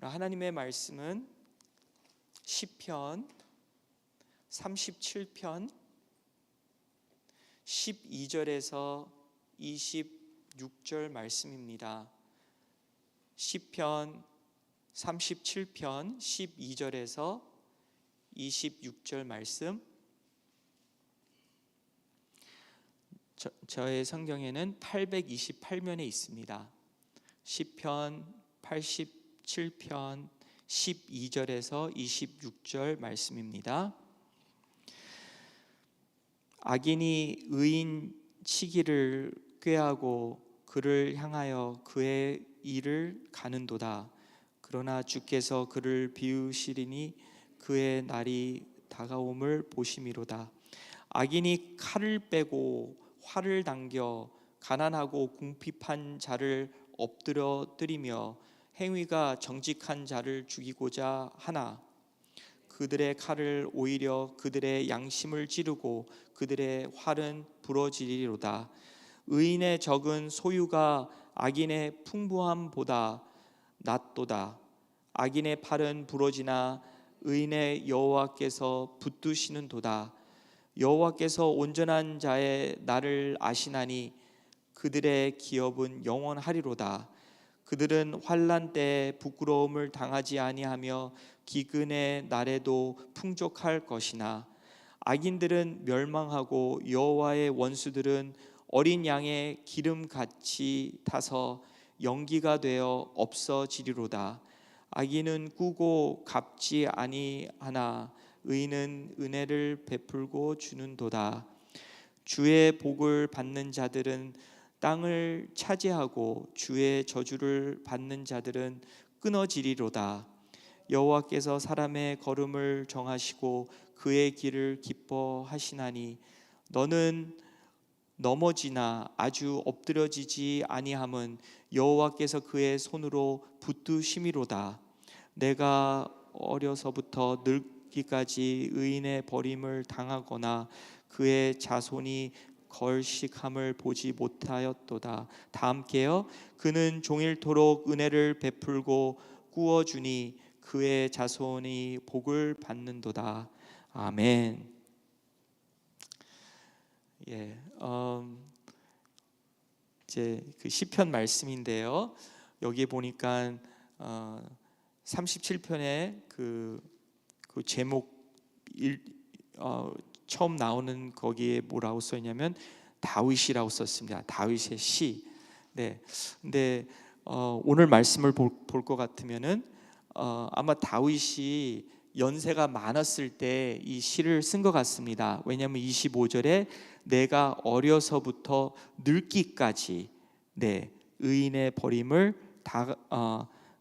오늘 하나님의 말씀은 시편 37편 12절에서 26절 말씀입니다. 시편 37편 12절에서 26절 말씀. 저의 성경에는 828면에 있습니다. 시편 87편 12절에서 26절 말씀입니다. 악인이 의인 치기를 꾀하고 그를 향하여 그의 일을 가는도다. 그러나 주께서 그를 비우시리니 그의 날이 다가옴을 보심이로다. 악인이 칼을 빼고 활을 당겨 가난하고 궁핍한 자를 엎드려뜨리며 행위가 정직한 자를 죽이고자 하나 그들의 칼을 오히려 그들의 양심을 찌르고 그들의 활은 부러지리로다. 의인의 적은 소유가 악인의 풍부함보다 낫도다. 악인의 팔은 부러지나 의인의 여호와께서 붙드시는도다. 여호와께서 온전한 자의 날을 아시나니 그들의 기업은 영원하리로다. 그들은 환난 때에 부끄러움을 당하지 아니하며 기근의 날에도 풍족할 것이나 악인들은 멸망하고 여호와의 원수들은 어린 양의 기름같이 타서 연기가 되어 없어지리로다. 악인은 꾸고 갚지 아니하나 의인은 은혜를 베풀고 주는도다. 주의 복을 받는 자들은 땅을 차지하고 주의 저주를 받는 자들은 끊어지리로다. 여호와께서 사람의 걸음을 정하시고 그의 길을 기뻐하시나니 너는 넘어지나 아주 엎드려지지 아니함은 여호와께서 그의 손으로 붙드심이로다. 내가 어려서부터 늙기까지 의인의 버림을 당하거나 그의 자손이 걸식함을 보지 못하였도다. 다 함께요. 그는 종일토록 은혜를 베풀고 꾸어주니 그의 자손이 복을 받는도다. 아멘. 이제 그 시편 말씀인데요. 여기에 보니까 37편의 그 제목 처음 나오는 거기에 뭐라고 써있냐면 다윗이라고 썼습니다. 다윗의 시. 네. 근데 오늘 말씀을 볼 것 같으면은 아마 다윗이 연세가 많았을 때 이 시를 쓴 것 같습니다. 왜냐하면 25절에 내가 어려서부터 늙기까지 의인의 버림을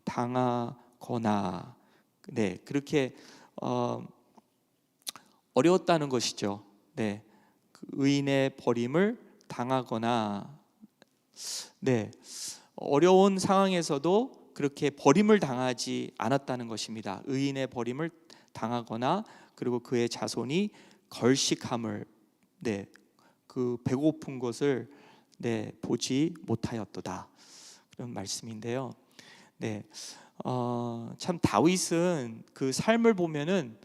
당하거나 그렇게 어려웠다는 것이죠. 그 의인의 버림을 당하거나 어려운 상황에서도 그렇게 버림을 당하지 않았다는 것입니다. 의인의 버림을 당하거나 그리고 그의 자손이 걸식함을 그 배고픈 것을 보지 못하였도다. 그런 말씀인데요. 참 다윗은 그 삶을 보면은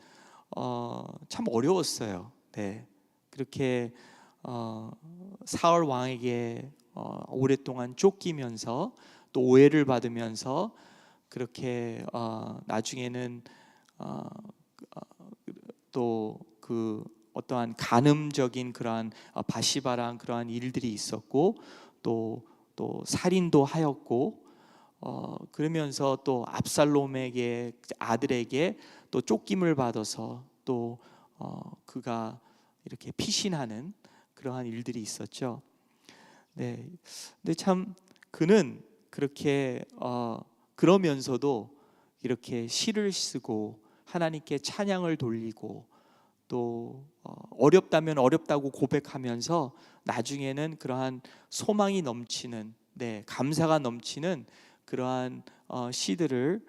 참 어려웠어요. 그렇게 사울 왕에게 오랫동안 쫓기면서 또 오해를 받으면서 그렇게 나중에는 또 그 어떠한 간음적인 그러한 바시바랑 그러한 일들이 있었고 또 살인도 하였고 그러면서 또 압살롬에게 아들에게 또 쫓김을 받아서 또 그가 이렇게 피신하는 그러한 일들이 있었죠. 근데 참 그는 그렇게 그러면서도 이렇게 시를 쓰고 하나님께 찬양을 돌리고 또 어렵다면 어렵다고 고백하면서 나중에는 그러한 소망이 넘치는 감사가 넘치는 그러한 시들을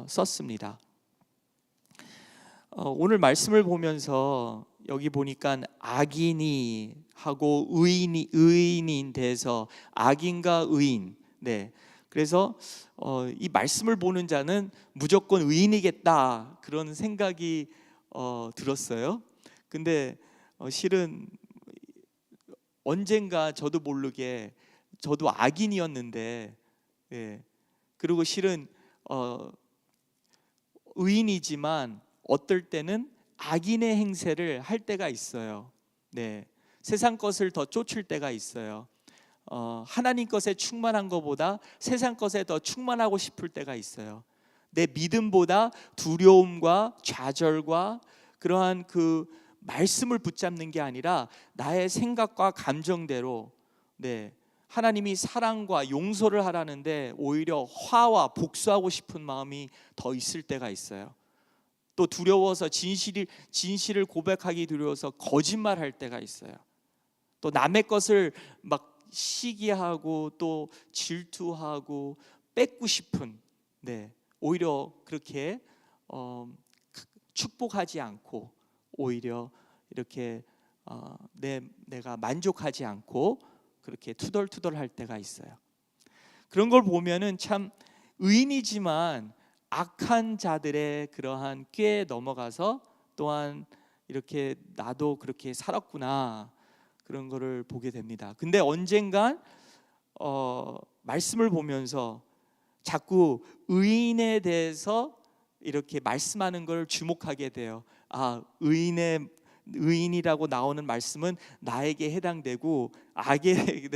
썼습니다. 오늘 말씀을 보면서 여기 보니까 악인이 하고 의인인 데서 악인과 의인 그래서 이 말씀을 보는 자는 무조건 의인이겠다 그런 생각이 들었어요. 근데 실은 언젠가 저도 모르게 저도 악인이었는데, 예, 그리고 실은 의인이지만 어떨 때는 악인의 행세를 할 때가 있어요. 네, 세상 것을 더 쫓을 때가 있어요. 하나님 것에 충만한 것보다 세상 것에 더 충만하고 싶을 때가 있어요. 내 믿음보다 두려움과 좌절과 그러한 그 말씀을 붙잡는 게 아니라 나의 생각과 감정대로, 네, 하나님이 사랑과 용서를 하라는데 오히려 화와 복수하고 싶은 마음이 더 있을 때가 있어요. 또 두려워서 진실을 고백하기 두려워서 거짓말할 때가 있어요. 또 남의 것을 막 시기하고 또 질투하고 뺏고 싶은, 네, 오히려 그렇게 축복하지 않고 오히려 이렇게 내가 만족하지 않고 그렇게 투덜투덜할 때가 있어요. 그런 걸 보면은 참 의인이지만 악한 자들의 그러한 꾀에 넘어가서 또한 이렇게 나도 그렇게 살았구나 그런 거를 보게 됩니다. 근데 언젠간 말씀을 보면서 자꾸 의인에 대해서 이렇게 말씀하는 걸 주목하게 돼요. 의인이라고 나오는 말씀은 나에게 해당되고 악에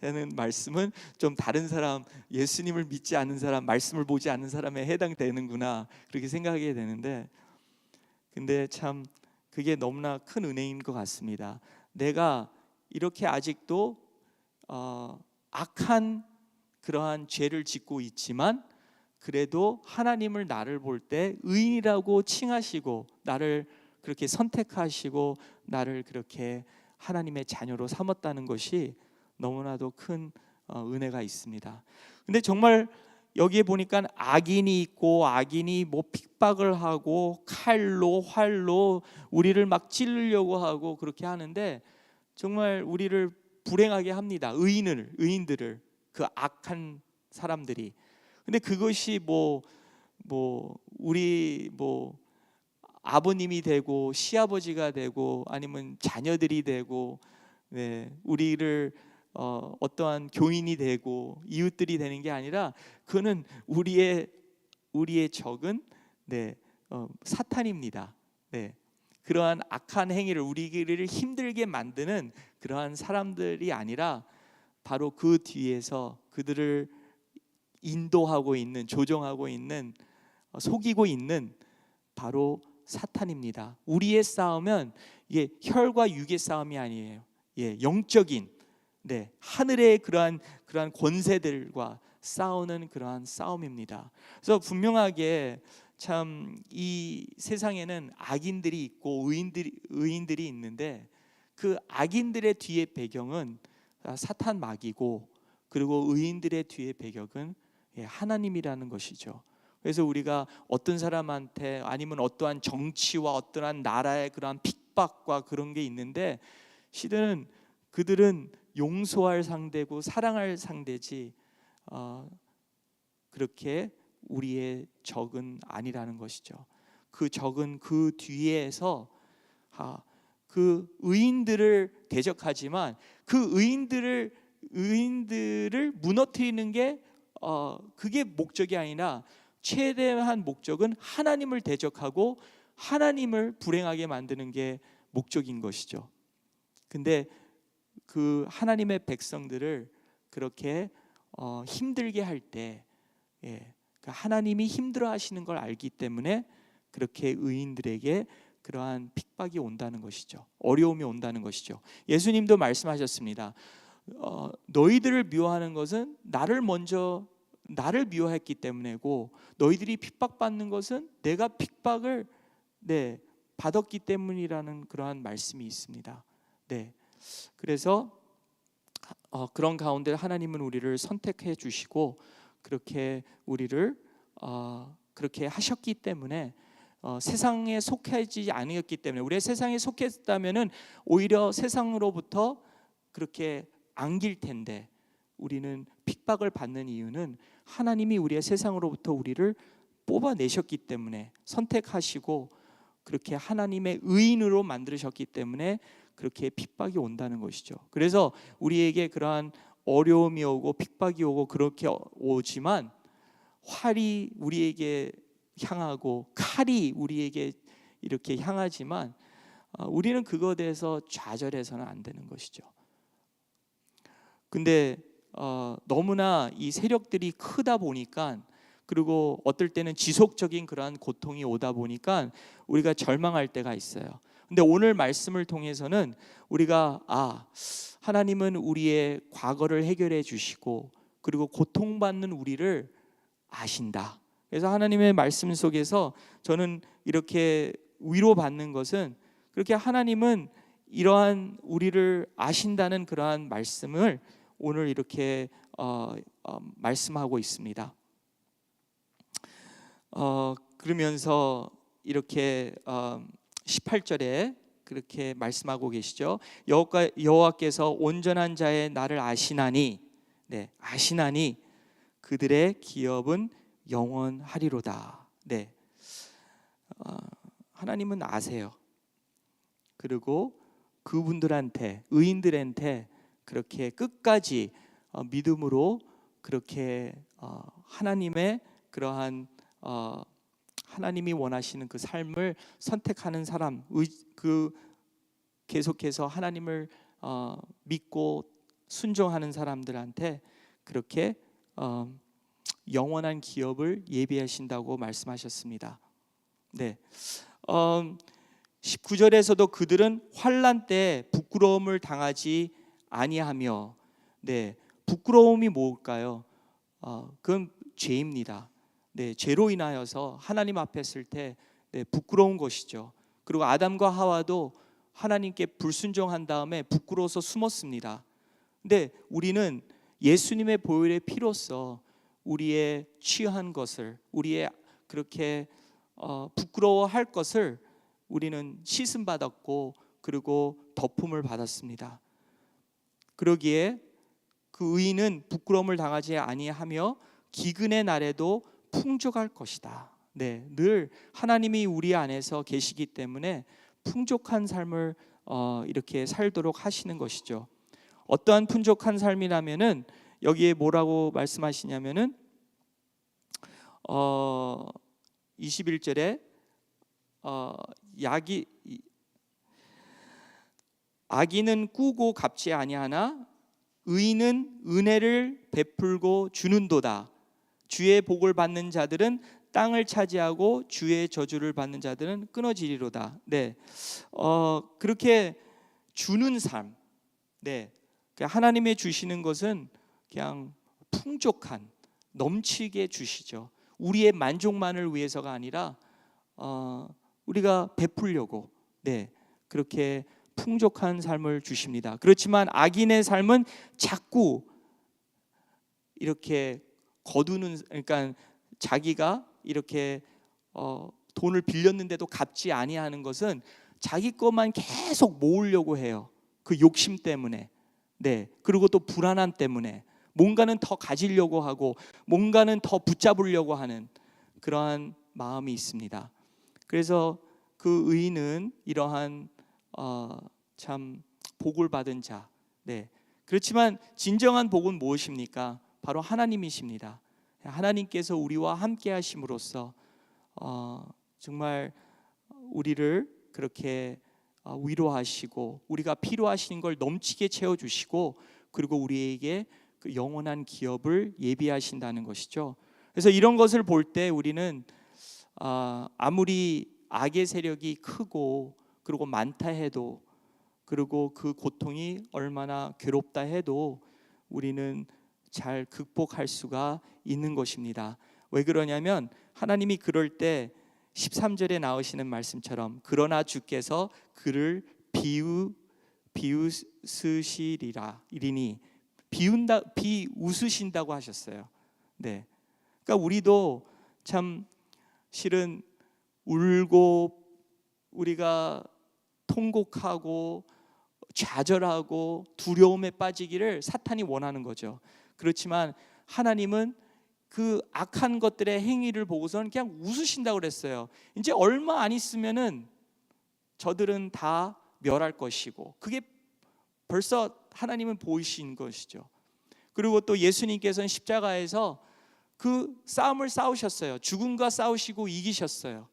대한 말씀은 좀 다른 사람, 예수님을 믿지 않는 사람, 말씀을 보지 않는 사람에 해당되는구나 그렇게 생각하게 되는데, 근데 참 그게 너무나 큰 은혜인 것 같습니다. 내가 이렇게 아직도 악한 그러한 죄를 짓고 있지만 그래도 하나님을 나를 볼 때 의인이라고 칭하시고 나를 그렇게 선택하시고 나를 그렇게 하나님의 자녀로 삼았다는 것이 너무나도 큰 은혜가 있습니다. 근데 정말 여기에 보니까 악인이 있고 악인이 뭐 핍박을 하고 칼로 활로 우리를 막 찌르려고 하고 그렇게 하는데 정말 우리를 불행하게 합니다. 의인들을, 그 악한 사람들이. 근데 그것이 우리 아버님이 되고 시아버지가 되고 아니면 자녀들이 되고, 네, 우리를 어떠한 교인이 되고 이웃들이 되는 게 아니라 그는 우리의 적은, 네, 사탄입니다. 네, 그러한 악한 행위를 우리를 힘들게 만드는 그러한 사람들이 아니라 바로 그 뒤에서 그들을 인도하고 있는, 조종하고 있는, 속이고 있는 바로 사탄입니다. 우리의 싸움은 이게 혈과 육의 싸움이 아니에요. 예, 영적인, 네, 하늘의 그러한 권세들과 싸우는 그러한 싸움입니다. 그래서 분명하게 참 이 세상에는 악인들이 있고 의인들이 있는데 그 악인들의 뒤의 배경은 사탄 마귀고, 그리고 의인들의 뒤의 배경은 하나님이라는 것이죠. 그래서 우리가 어떤 사람한테 아니면 어떠한 정치와 어떠한 나라의 그러한 핍박과 그런 게 있는데 실은 그들은 용서할 상대고 사랑할 상대지 그렇게 우리의 적은 아니라는 것이죠. 그 적은 그 뒤에서 그 의인들을 대적하지만 그 의인들을 무너뜨리는 게 그게 목적이 아니라 최대한 목적은 하나님을 대적하고 하나님을 불행하게 만드는 게 목적인 것이죠. 근데 그 하나님의 백성들을 그렇게 힘들게 할 때, 하나님이 힘들어하시는 걸 알기 때문에 그렇게 의인들에게 그러한 핍박이 온다는 것이죠. 어려움이 온다는 것이죠. 예수님도 말씀하셨습니다. 너희들을 미워하는 것은 나를 미워했기 때문이고 너희들이 핍박받는 것은 내가 핍박을 받았기 때문이라는 그러한 말씀이 있습니다. 네, 그래서 그런 가운데 하나님은 우리를 선택해 주시고 그렇게 우리를 그렇게 하셨기 때문에 세상에 속하지 않았기 때문에, 우리가 세상에 속했다면은 오히려 세상으로부터 그렇게 안길 텐데 우리는 핍박을 받는 이유는 하나님이 우리의 세상으로부터 우리를 뽑아내셨기 때문에, 선택하시고 그렇게 하나님의 의인으로 만드셨기 때문에 그렇게 핍박이 온다는 것이죠. 그래서 우리에게 그러한 어려움이 오고 핍박이 오고 그렇게 오지만, 활이 우리에게 향하고 칼이 우리에게 이렇게 향하지만 우리는 그것에 대해서 좌절해서는 안 되는 것이죠. 근데 너무나 이 세력들이 크다 보니까, 그리고 어떨 때는 지속적인 그러한 고통이 오다 보니까 우리가 절망할 때가 있어요. 근데 오늘 말씀을 통해서는 우리가 하나님은 우리의 과거를 해결해 주시고 그리고 고통받는 우리를 아신다. 그래서 하나님의 말씀 속에서 저는 이렇게 위로받는 것은, 그렇게 하나님은 이러한 우리를 아신다는 그러한 말씀을 오늘 이렇게 말씀하고 있습니다. 그러면서 이렇게 18절에 그렇게 말씀하고 계시죠. 여호와께서 온전한 자의 나를 아시나니, 아시나니 그들의 기업은 영원하리로다. 하나님은 아세요. 그리고 그분들한테, 의인들한테 그렇게 끝까지 믿음으로 그렇게 하나님의 그러한 하나님이 원하시는 그 삶을 선택하는 사람, 계속해서 하나님을 믿고 순종하는 사람들한테 그렇게 영원한 기업을 예비하신다고 말씀하셨습니다. 19절에서도 그들은 환난 때 부끄러움을 당하지 아니하며, 부끄러움이 뭘까요? 그건 죄입니다. 죄로 인하여서 하나님 앞에 설 때 부끄러운 것이죠. 그리고 아담과 하와도 하나님께 불순종한 다음에 부끄러워서 숨었습니다. 근데 우리는 예수님의 보혈의 피로써 우리의 취한 것을, 우리의 그렇게 부끄러워할 것을 우리는 씻음 받았고 그리고 덮음을 받았습니다. 그러기에 그 의인은 부끄러움을 당하지 아니하며 기근의 날에도 풍족할 것이다. 늘 하나님이 우리 안에서 계시기 때문에 풍족한 삶을 이렇게 살도록 하시는 것이죠. 어떠한 풍족한 삶이라면은 여기에 뭐라고 말씀하시냐면은 21절에 악인은 꾸고 갚지 아니하나 의인은 은혜를 베풀고 주는도다. 주의 복을 받는 자들은 땅을 차지하고 주의 저주를 받는 자들은 끊어지리로다. 그렇게 주는 삶, 하나님의 주시는 것은 그냥 풍족한, 넘치게 주시죠. 우리의 만족만을 위해서가 아니라 우리가 베풀려고 그렇게 풍족한 삶을 주십니다. 그렇지만 악인의 삶은 자꾸 이렇게 거두는, 그러니까 자기가 이렇게 돈을 빌렸는데도 갚지 아니하는 것은 자기 것만 계속 모으려고 해요. 그 욕심 때문에, 그리고 또 불안함 때문에 뭔가는 더 가지려고 하고 뭔가는 더 붙잡으려고 하는 그러한 마음이 있습니다. 그래서 그 의인은 이러한 참 복을 받은 자. 그렇지만 진정한 복은 무엇입니까? 바로 하나님이십니다. 하나님께서 우리와 함께 하심으로써 정말 우리를 그렇게 위로하시고 우리가 필요하신 걸 넘치게 채워주시고 그리고 우리에게 그 영원한 기업을 예비하신다는 것이죠. 그래서 이런 것을 볼 때 우리는 아무리 악의 세력이 크고 그리고 많다 해도, 그리고 그 고통이 얼마나 괴롭다 해도 우리는 잘 극복할 수가 있는 것입니다. 왜 그러냐면 하나님이 그럴 때 13절에 나오시는 말씀처럼 그러나 주께서 그를 비웃으시리라 이리니, 비웃으신다고 하셨어요. 그러니까 우리도 참 실은 울고 우리가 통곡하고 좌절하고 두려움에 빠지기를 사탄이 원하는 거죠. 그렇지만 하나님은 그 악한 것들의 행위를 보고서는 그냥 웃으신다고 그랬어요. 이제 얼마 안 있으면은 저들은 다 멸할 것이고, 그게 벌써 하나님은 보이신 것이죠. 그리고 또 예수님께서는 십자가에서 그 싸움을 싸우셨어요. 죽음과 싸우시고 이기셨어요.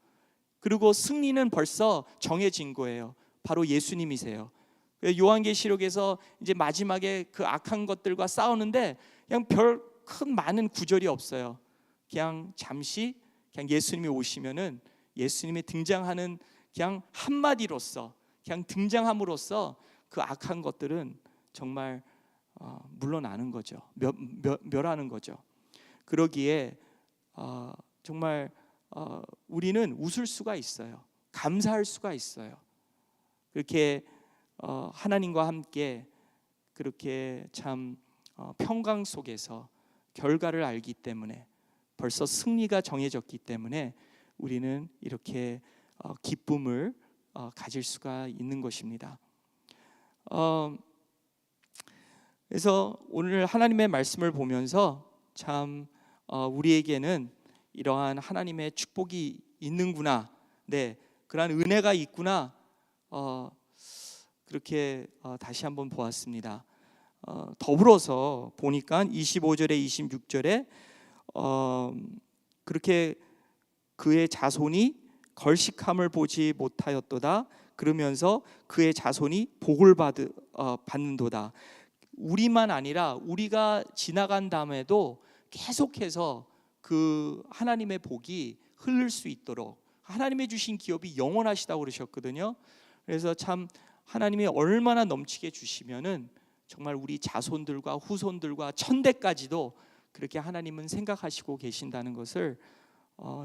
그리고 승리는 벌써 정해진 거예요. 바로 예수님이세요. 요한계시록에서 이제 마지막에 그 악한 것들과 싸우는데 그냥 별 큰 많은 구절이 없어요. 그냥 잠시 그냥 예수님이 오시면은 예수님이 등장하는 그냥 한마디로서, 그냥 등장함으로써 그 악한 것들은 정말 물러나는 거죠. 멸하는 거죠. 그러기에 정말 우리는 웃을 수가 있어요. 감사할 수가 있어요. 그렇게 하나님과 함께 그렇게 참 평강 속에서 결과를 알기 때문에, 벌써 승리가 정해졌기 때문에 우리는 이렇게 기쁨을 가질 수가 있는 것입니다. 그래서 오늘 하나님의 말씀을 보면서 참 우리에게는 이러한 하나님의 축복이 있는구나, 그러한 은혜가 있구나, 그렇게 다시 한번 보았습니다. 더불어서 보니까 25절에 26절에 그렇게 그의 자손이 걸식함을 보지 못하였도다. 그러면서 그의 자손이 복을 받는도다. 우리만 아니라 우리가 지나간 다음에도 계속해서 그 하나님의 복이 흐를 수 있도록 하나님의 주신 기업이 영원하시다고 그러셨거든요. 그래서 참 하나님이 얼마나 넘치게 주시면은 정말 우리 자손들과 후손들과 천대까지도 그렇게 하나님은 생각하시고 계신다는 것을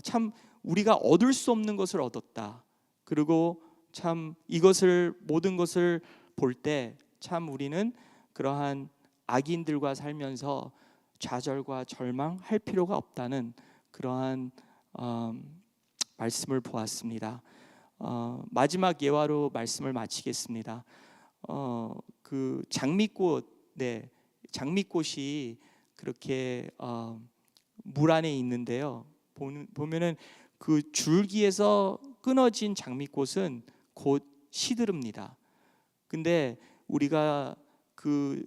참 우리가 얻을 수 없는 것을 얻었다. 그리고 참 이것을 모든 것을 볼 때 참 우리는 그러한 악인들과 살면서 좌절과 절망할 필요가 없다는 그러한 말씀을 보았습니다. 마지막 예화로 말씀을 마치겠습니다. 그 장미꽃, 장미꽃이 그렇게 물 안에 있는데요. 보면은 그 줄기에서 끊어진 장미꽃은 곧 시들입니다. 근데 우리가 그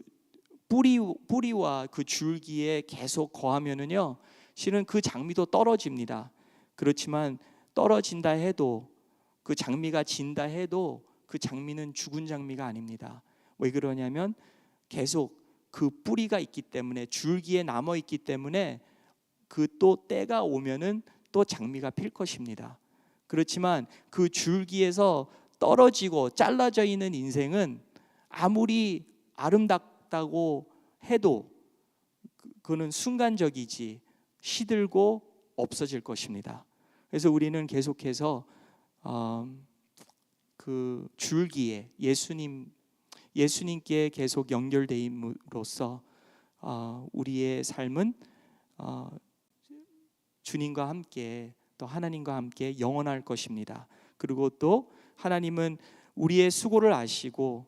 뿌리와 그 줄기에 계속 거하면은요, 실은 그 장미도 떨어집니다. 그렇지만 떨어진다 해도, 그 장미가 진다 해도 그 장미는 죽은 장미가 아닙니다. 왜 그러냐면 계속 그 뿌리가 있기 때문에, 줄기에 남아 있기 때문에 그 또 때가 오면은 또 장미가 필 것입니다. 그렇지만 그 줄기에서 떨어지고 잘라져 있는 인생은 아무리 아름답다고 해도 그거는 순간적이지 시들고 없어질 것입니다. 그래서 우리는 계속해서 그 줄기에 예수님께 계속 연결됨으로써 우리의 삶은 주님과 함께, 또 하나님과 함께 영원할 것입니다. 그리고 또 하나님은 우리의 수고를 아시고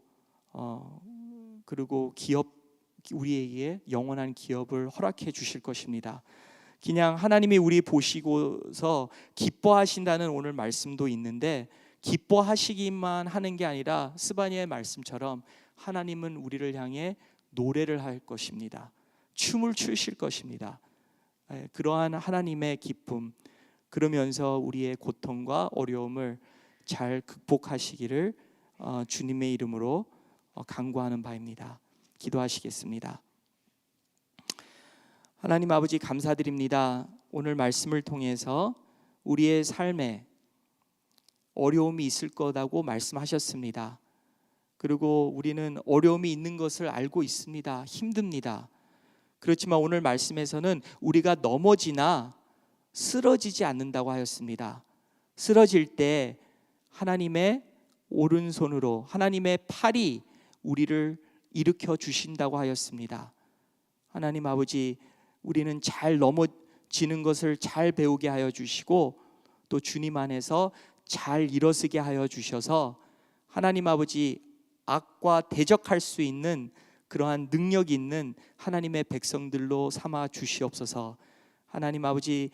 그리고 우리에게 영원한 기업을 허락해 주실 것입니다. 그냥 하나님이 우리 보시고서 기뻐하신다는 오늘 말씀도 있는데, 기뻐하시기만 하는 게 아니라 스바냐의 말씀처럼 하나님은 우리를 향해 노래를 할 것입니다. 춤을 추실 것입니다. 그러한 하나님의 기쁨, 그러면서 우리의 고통과 어려움을 잘 극복하시기를 주님의 이름으로 간구하는 바입니다. 기도하시겠습니다. 하나님 아버지, 감사드립니다. 오늘 말씀을 통해서 우리의 삶에 어려움이 있을 거라고 말씀하셨습니다. 그리고 우리는 어려움이 있는 것을 알고 있습니다. 힘듭니다. 그렇지만 오늘 말씀에서는 우리가 넘어지나 쓰러지지 않는다고 하였습니다. 쓰러질 때 하나님의 오른손으로, 하나님의 팔이 우리를 일으켜 주신다고 하였습니다. 하나님 아버지, 우리는 잘 넘어지는 것을 잘 배우게 하여 주시고, 또 주님 안에서 잘 일어서게 하여 주셔서 하나님 아버지, 악과 대적할 수 있는 그러한 능력 있는 하나님의 백성들로 삼아 주시옵소서. 하나님 아버지,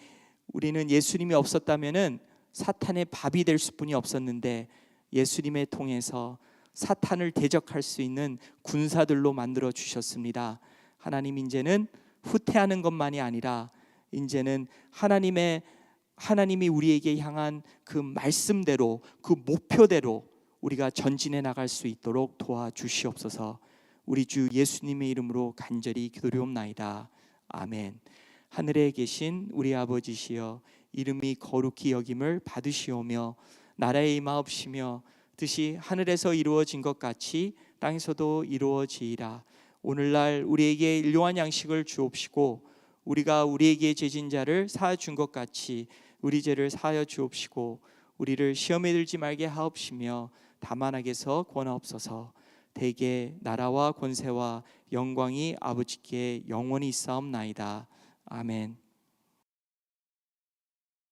우리는 예수님이 없었다면은 사탄의 밥이 될 수뿐이 없었는데 예수님을 통해서 사탄을 대적할 수 있는 군사들로 만들어 주셨습니다. 하나님, 이제는 후퇴하는 것만이 아니라 이제는 하나님이 우리에게 향한 그 말씀대로, 그 목표대로 우리가 전진해 나갈 수 있도록 도와주시옵소서. 우리 주 예수님의 이름으로 간절히 기도리옵나이다. 아멘. 하늘에 계신 우리 아버지시여, 이름이 거룩히 여김을 받으시오며 나라에 임하옵시며 뜻이 하늘에서 이루어진 것 같이 땅에서도 이루어지이다. 오늘날 우리에게 일용할 양식을 주옵시고 우리가 우리에게 죄진 자를 사하여 준 것 같이 우리 죄를 사하여 주옵시고 우리를 시험에 들지 말게 하옵시며 다만 악에서 구원하옵소서. 대개 나라와 권세와 영광이 아버지께 영원히 있사옵나이다. 아멘.